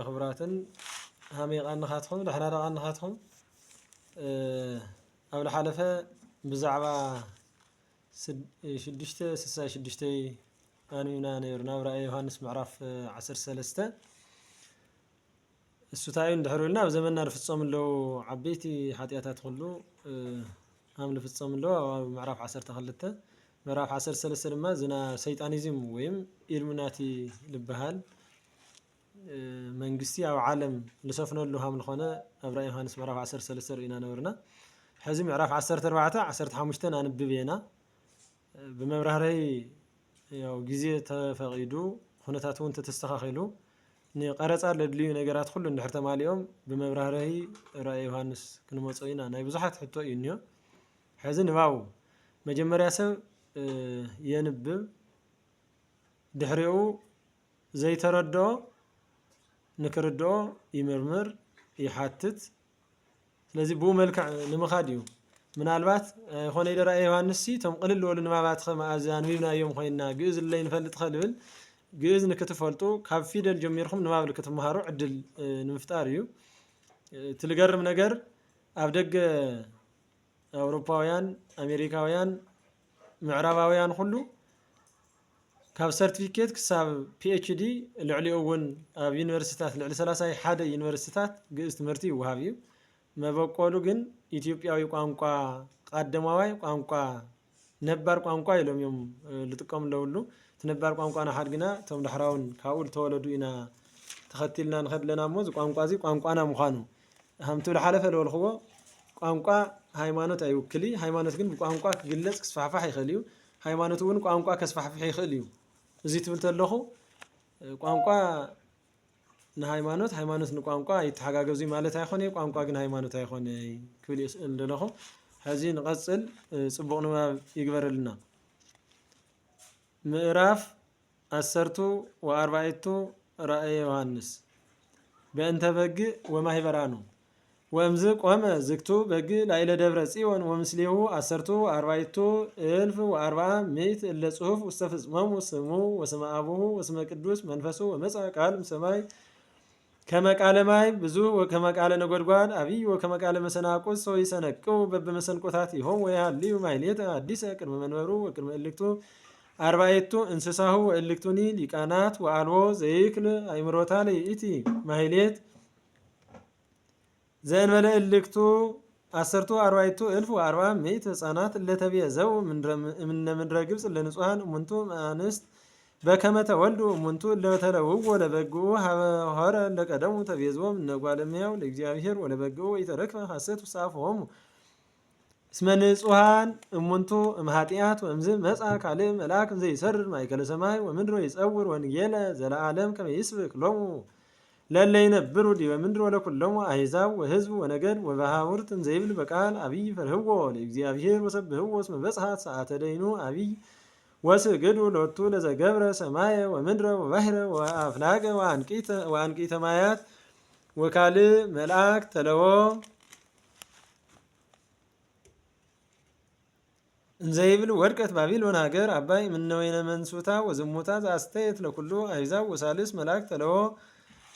خبراتن هامي قانخاتهم دحنا قانخاتهم أول حلفة بزعبة شدشتي أنا يوناني ورنا رأي يوحنس معرف 10 السوتاين دحرولنا بزمننا رفتصم له عبيتي حطياتات كله هم لفتصم له معرف 10 معرف 10 لما زنا سيطانيزم ويم إلمناتي لبهال منجستي أو عالم لسفنا له هم الخانة أبراهيم يوحنس معرف 10 إنا نورنا حزم معرف 10 أنا ببينا بمبرهري ያው ጊዜ ተፈቂዱ ሁነታቱን ተስተኻኺሉ ንቀረጻ ለድልዩ ነገራት ሁሉ እንድሕር ተማሊኦም ብመብራህርሂ ራእይ ዮሐንስ ክንመጽኢና ናይ ብዙሓት ሕቶ እዩ እንዮ ሕዚ ንባቡ መጀመርያ ሰብ የንብብ ድሕሪኡ ዘይተረድኦ ንክርድኦ ይምርምር ይሓትት ስለዚ ብኡ መልክዕ ንምኻድ እዩ ምናልባት ኾነ ይደራ ዮሐንስ ሲቶም ቅልል ወሉ ንባባት ከማእዛን ቢብናዮም ኮይና ግዕዝ ለይ ንፈልጥ ኸልብል ግዕዝ ንክትፈልጡ ካብ ፊደል ጀሚርኩም ንባብ ልክትመሃሩ ዕድል ንምፍጣር እዩ ትልገርም ነገር ኣብ ደገ አውሮፓውያን አሜሪካውያን ምዕራባውያን ሁሉ ካብ ሰርቲፊኬት ክሳብ ፒኤችዲ ልዕሊኡ እውን ኣብ ዩኒቨርሲቲታት ልዕሊ 31 ዩኒቨርሲቲታት ግዕዝ ትምህርቲ ይወሃብ እዩ መበቆሉ ግን ኢትዮጵያዊ ቋንቋ ቀደማዋይ ቋንቋ ነባር ቋንቋ ኢሎም እዮም ልጥቀም ለውሉ ተነባር ቋንቋና ሓድግና ቶም ድሕራውን ካብኡ ተወለዱ ኢና ተኸቲልና ንኸድለና ሞ ቋንቋ እዚ ቋንቋና ምዃኑ ሃምቱ ለሓለፈ ለወልኽዎ ቋንቋ ሃይማኖት አይውክሊ ሃይማኖት ግን በቋንቋ ክግለጽ ክስፋፋሕ ይኽእል እዩ ሃይማኖት እውን ቋንቋ ከስፋሕፍሕ ይኽእል እዩ እዚ ትብል ተለኹ ቋንቋ ሃይማኖት ንቋንቋ ይተሓጋገዙ ማለት አይኾነ ቋንቋ ግን ሃይማኖት አይኾነ ክብል እንደለኹ ሕዚ ንቀጽል ጽቡቕ ንባብ ይግበረልና ምዕራፍ 14 ራእየ ዮሐንስ በእንተ በግዕ ወማህበራኑ ወምዝ ቆመ ዝግቱ በግዕ ላዕለ ደብረ ጽዮን ወምስሌሁ 14,400 እለ ጽሑፍ ውስተ ፍጽሞሙ ስሙ ወስመ አቡሁ ወስመ ቅዱስ መንፈሱ ወመጽአ ቃል እምሰማይ ከመ ቃለ ማይ ብዙ ወከመ ቃለ ነጎድጓድ አብይ ወከመ ቃለ መሰናቆስ ሰው ይሰነቅው በበመሰንቆታቲሆሙ ወያልዩ ማሕሌተ አዲሰ ቅድመ መንበሩ ወቅድመ እልክቱ 40 እንስሳሁ ወእልክቱኒ ሊቃናት ወአልቦ ዘይክል አእምሮታ ለይእቲ ማሕሌት ዘእንበለ እልክቱ 14,400 ሕፃናት ለተቤዘው እምነ ምድረ ግብጽ ለንጹሐን እሙንቱ አንስት በከመ ተወልዱ እሙንቱ ለተለውዎ ለበግኡ ሀረ ለቀደሙ ተቤዝዎም እነጓለሚያው ለእግዚአብሔር ወለበግኡ ወይተረክበ ሐሰት ውስተ አፍሆሙ እስመ ንጹሐን እሙንቱ እምኃጢአት ወእምዝ መጽአ ካልእ መልአክ ዘይሰርር ማእከለ ሰማይ ወምድር ይጸውር ወንጌለ ዘለዓለም ከመ ይስብክ ሎሙ ለለ ይነብሩ ዲበ ምድር ወለኩሎሙ አሕዛብ ወሕዝብ ወነገድ ወበሃውርት እንዘይብል በቃል አብይ ፈርህዎ ለእግዚአብሔር ወሰብህዎ እስመ በጽሐት ሰዓተ ደይኑ አብይ ወስግዱ ሎቱ ለዘገብረ ሰማየ ወምድረ ወባሕረ ወአፍላገ ወአንቂተ ማያት ወካልእ መልአክ ተለዎ እንዘይብል ወድቀት ባቢሎን ሀገር አባይ ምነወይነ መንሱታ ወዝሙታ ዘአስተየት ለኩሉ አሕዛብ ወሳልስ መልአክ ተለዎ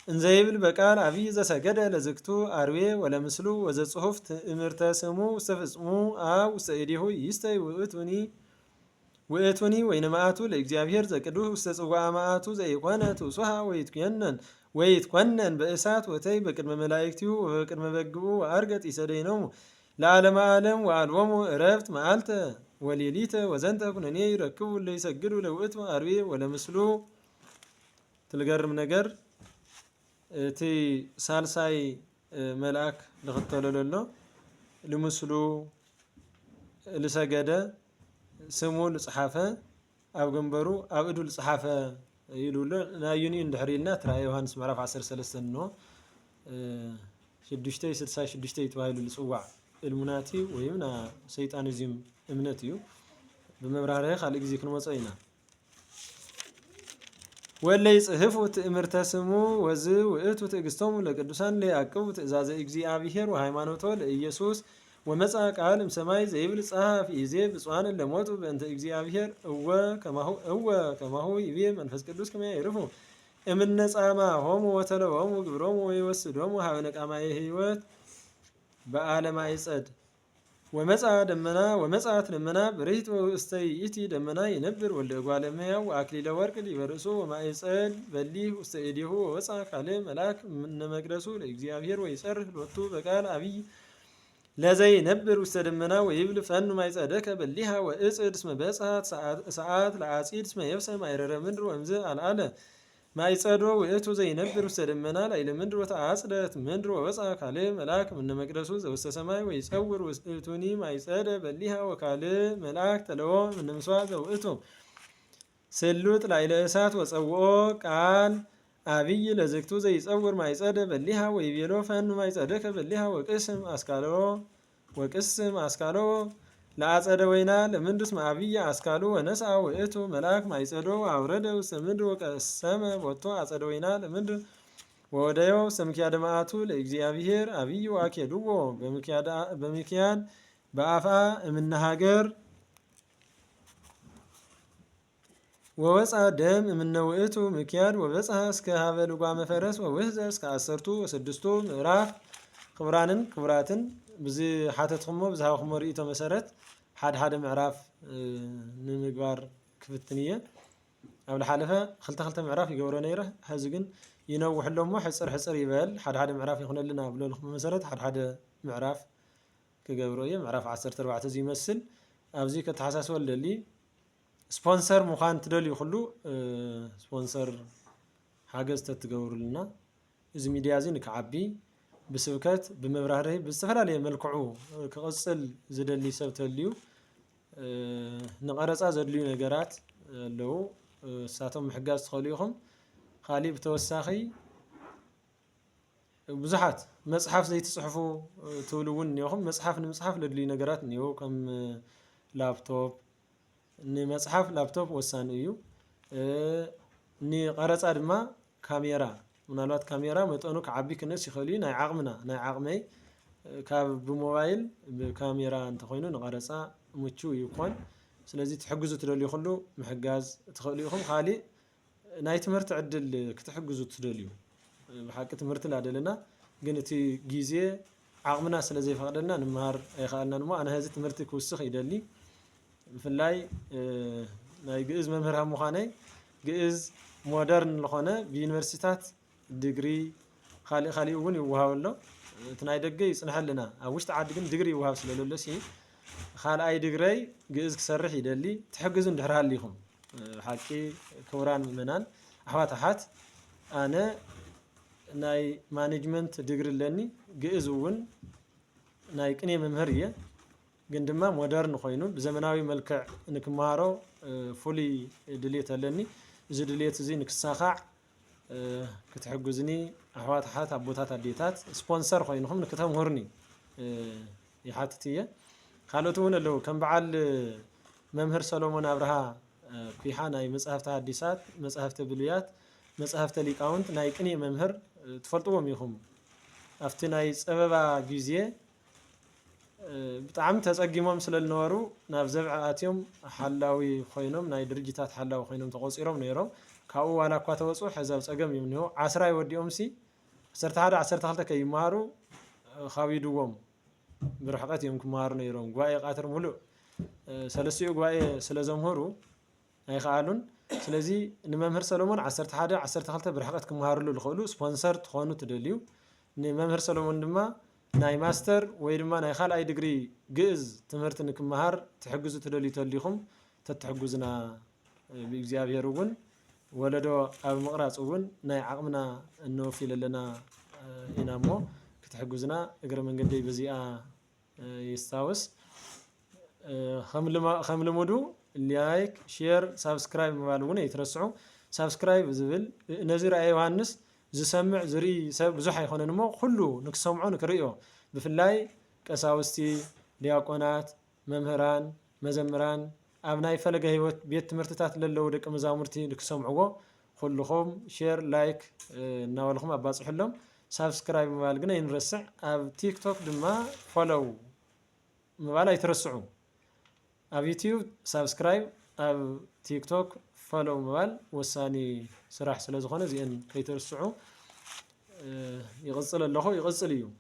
እንዘይብል በቃል አብይ ዘሰገደ ለዝግቱ አርዌ ወለምስሉ ወዘጽሑፍ ትእምርተ ስሙ ውስተ ፍጽሙ አብ ውስተ እዴሁ ይስተይ ውእቱኒ ወይነ መዓቱ ለእግዚአብሔር ዘቅዱስ ውስተ ጽዋዐ መዓቱ ዘይኮነ ትውስሃ ወይትኮነን በእሳት ወተይ በቅድመ መላእክቲሁ ወበቅድመ በግቡ ወአርገጥ ይሰደይኖሙ ለዓለመ ዓለም ወአልቦሙ ዕረፍት መዓልተ ወሌሊተ ወዘንተ ኩነኔ ይረክቡ ለይሰግዱ ለውእቱ አርዌ ወለምስሉ ትልገርም ነገር እቲ ሳልሳይ መልአክ ልኽተለሎ ልምስሉ ልሰገደ ስሙ ልጽሓፈ ኣብ ገንበሩ ኣብ እዱ ልጽሓፈ ይሉሎ ናዩኒ እንድሕሪልና ትራእየ ዮሐንስ ምዕራፍ 13 ነው 666 ተባሂሉ ልጽዋዕ ኢሉሚናቲ ወይም ና ሰይጣኒዝም እምነት እዩ በመብራሪያ ካልእ ግዜ ክንመጽ ኢና ወለይ ጽሕፉ ትእምርተ ስሙ ወዝ ውእቱ ትዕግስቶሙ ለቅዱሳን ለያዕቅቡ ትእዛዘ እግዚአብሔር ወሃይማኖቶ ለኢየሱስ ወመጽአ ቃል እምሰማይ ዘይብል ጸሐፍ ይዜ ብፁዓን ለሞቱ በእንተ እግዚአብሔር እወ ከማሁ ይቤ መንፈስ ቅዱስ ከመ ይዕርፉ እምነ ጻማ ሆሙ ወተለወሙ ግብሮሙ ወይወስዶሙ ሀበ ነቃማየ ህይወት በዓለም አይጸድ ወመጻ ደመና ወመጻት ደመና ብርህት ውስተ ይእቲ ደመና ይነብር ወልደ እጓለ እመሕያው ወአክሊለ ወርቅ ዲበ ርእሱ ወማእፀድ በሊህ ውስተ እዴሁ ወወፃ ካልእ መልአክ እምነ መቅደሱ ለእግዚአብሔር ወይጸርህ ሎቱ በቃል አብይ ለዘይነብር ውስተ ደመና ወይብል ፈኑ ማይጸደከ በሊሃ ወእጽድ እስመ በጽሐት ሰዓት ለአጺድ እስመ የብሰ ማይረረ ምድር ወእምዝ አልዓለ ማይጸዶ ውእቱ ዘይነብር ውስተ ደመና ላዕለ ምድር ወተአጽደት ምድር ወወፃ ካልእ መልአክ እምነ መቅደሱ ዘውስተ ሰማይ ወይጸውር ውእቱኒ ማይጸደ በሊሃ ወካልእ መልአክ ተለዎ እምነ ምሥዋዕ ዘውእቱ ስሉጥ ላዕለ እሳት ወጸውኦ ቃል አብይ ለዝግቱ ዘይጸውር ማይጸደ በሊሃ ወይቤሎ ፈኑ ማይጸደከ በሊሃ ወቅስም አስካሎ ለአጸደ ወይና ለምድር እስመ አብይ አስካሉ ወነስአ ውእቱ መልአክ ማይጸዶ አውረደ ውስተ ምድር ወቀሰመ ቦቶ አጸደ ወይና ለምድር ወወደዮ ውስተ ምክያደ መዓቱ ለእግዚአብሔር አብይ ወአኬድዎ በምክያድ በአፋ እምነ ሀገር ወወፃ ደም እምነ ውእቱ ምክያድ ወበፅሐ እስከ ሀበ ልጓመ ፈረስ ወውህዘ እስከ 16 ምዕራፍ ክቡራንን ክቡራትን ብዚ ሓተትኩሞ ብዝሃብኩሞ ርእቶ መሰረት ሓደ ምዕራፍ ንምግባር ክፍትን እየ ኣብ ዝሓለፈ ክልተ ምዕራፍ ይገብሮ ነይረ ሕዚ ግን ይነውሕሎ እሞ ሕፅር ይበል ሓደ ምዕራፍ ይኹነልና ብለልኩ መሰረት ሓደ ምዕራፍ ክገብሮ እየ ምዕራፍ 14 ዝይመስል ኣብዚ ከተሓሳስበ ልደሊ ስፖንሰር ምዃን ትደልዩ ኩሉ ስፖንሰር ሓገዝ ተትገብሩልና እዚ ሚድያ እዚ ንክዓቢ ብስብከት ብመብራህርሂ ብዝተፈላለየ መልክዑ ክቕፅል ዝደሊ ሰብ ተልዩ ንቐረፃ ዘድልዩ ነገራት ኣለዉ እሳቶም ምሕጋዝ ትኽእሉ ኢኹም ካሊእ ብተወሳኺ ብዙሓት መፅሓፍ ዘይትፅሕፉ ትብሉ እውን እኒኹም መፅሓፍ ንምፅሓፍ ዘድልዩ ነገራት እኒአው ከም ላፕቶፕ ንመፅሓፍ ላፕቶፕ ወሳኒ እዩ ንቐረፃ ድማ ካሜራ ምናልባት ካሜራ መጠኑ ክዓቢ ክነስ ይኽእል እዩ ናይ ዓቕምና ናይ ዓቕመይ ካብ ብሞባይል ብካሜራ እንተኮይኑ ንቐረፃ ምቹው ይኮን ስለዚ ትሕግዙ ትደልዩ ኩሉ ምሕጋዝ ትኽእሉ ኢኹም ካሊእ ናይ ትምህርቲ ዕድል ክትሕግዙ ትደልዩ ብሓቂ ትምህርቲ ላደለና ግን እቲ ግዜ ዓቕምና ስለ ዘይፈቅደልና ንምሃር ኣይከኣልናን እሞ ኣነ ህዚ ትምህርቲ ክውስኽ ይደሊ ብፍላይ ናይ ግእዝ መምህር ካብ ምዃነይ ግእዝ ሞደርን ዝኾነ ብዩኒቨርሲታት ዲግሪ ካሊእ እውን ይወሃብ ኣሎ እቲ ናይ ደገ ይፅንሐልና ኣብ ውሽጢ ዓዲ ግን ዲግሪ ይወሃብ ስለዘሎ ሲ ካልኣይ ዲግረይ ግእዝ ክሰርሕ ይደሊ ትሕግዙ እንድሕር ሃሊኹም ሓቂ ክቡራን ምእመናን ኣሕዋት ኣነ ናይ ማኔጅመንት ዲግሪ ኣለኒ ግእዝ እውን ናይ ቅኔ መምህር እየ ግን ድማ ሞደርን ኮይኑ ብዘመናዊ መልክዕ ንክመሃሮ ፍሉይ ድሌት ኣለኒ እዚ ድሌት እዚ ንክሳኻዕ ክትሕግዙኒ ኣሕዋት ኣቦታት ኣዴታት ስፖንሰር ኮይንኩም ንክተምህሩኒ ይሓትት እየ ካልኦት እውን ኣለዉ ከም በዓል መምህር ሰሎሞን ኣብርሃ ኩሓ ናይ መፅሓፍቲ ሓዲሳት መፅሓፍቲ ብሉያት መፅሓፍቲ ሊቃውንት ናይ ቅኔ መምህር ትፈልጥዎም ኢኹም ኣብቲ ናይ ፀበባ ግዜ ብጣዕሚ ተፀጊሞም ስለ ዝነበሩ ናብ ዘብዐ ኣትዮም ሓላዊ ኮይኖም ናይ ድርጅታት ሓላዊ ኮይኖም ተቆፂሮም ነይሮም ካብኡ ዋላ እኳ ተወፁ ሕዚ ኣብ ፀገም እዮም እኒሆ 10 ይወዲኦም ሲ 11 12 ከይመሃሩ ካቢድዎም ብርሕቀት እዮም ክመሃሩ ነይሮም ጉባኤ ቃትር ሙሉእ ሰለስቲኡ ጉባኤ ስለ ዘምህሩ ኣይከኣሉን ስለዚ ንመምህር ሰሎሞን 11 12 ብርሕቀት ክመሃሩሉ ዝኽእሉ ስፖንሰር ትኾኑ ትደልዩ ንመምህር ሰሎሞን ድማ ናይ ማስተር ወይ ድማ ናይ ካልኣይ ዲግሪ ግእዝ ትምህርቲ ንክመሃር ትሕግዙ ትደልዩ ተሊኹም ተትሕግዙና ብእግዚአብሔር እውን ወለዶ ኣብ ምቕራፅ እውን ናይ ዓቕምና እንወፊል ኣለና ኢና እሞ ክትሕግዙና እግረ መንገደይ በዚኣ ይስታወስ ከም ልሙዱ ላይክ ሼር ሳብስክራይብ ምባል እውን ኣይትረስዑ ሳብስክራይብ ዝብል ነዚ ረኣየ ዮሃንስ ዝሰምዕ ዝርኢ ሰብ ብዙሕ ኣይኮነን እሞ ኩሉ ንክሰምዖ ንክርእዮ ብፍላይ ቀሳውስቲ ዲያቆናት መምህራን መዘምራን ኣብ ናይ ፈለገ ህይወት ቤት ትምህርትታት ለለዉ ደቂ መዛሙርቲ ንክሰምዕዎ ኩልኹም ሼር ላይክ እናበልኩም ኣባፅሕሎም ሳብስክራይብ ምባል ግን ኣይንረስዕ ኣብ ቲክቶክ ድማ ፎሎው ምባል ኣይትረስዑ ኣብ ዩቲዩብ ሳብስክራይብ ኣብ ቲክቶክ فلو مبال وساني سراح سلازخونه زين كيترسعو يغسل اللهو يغسل يو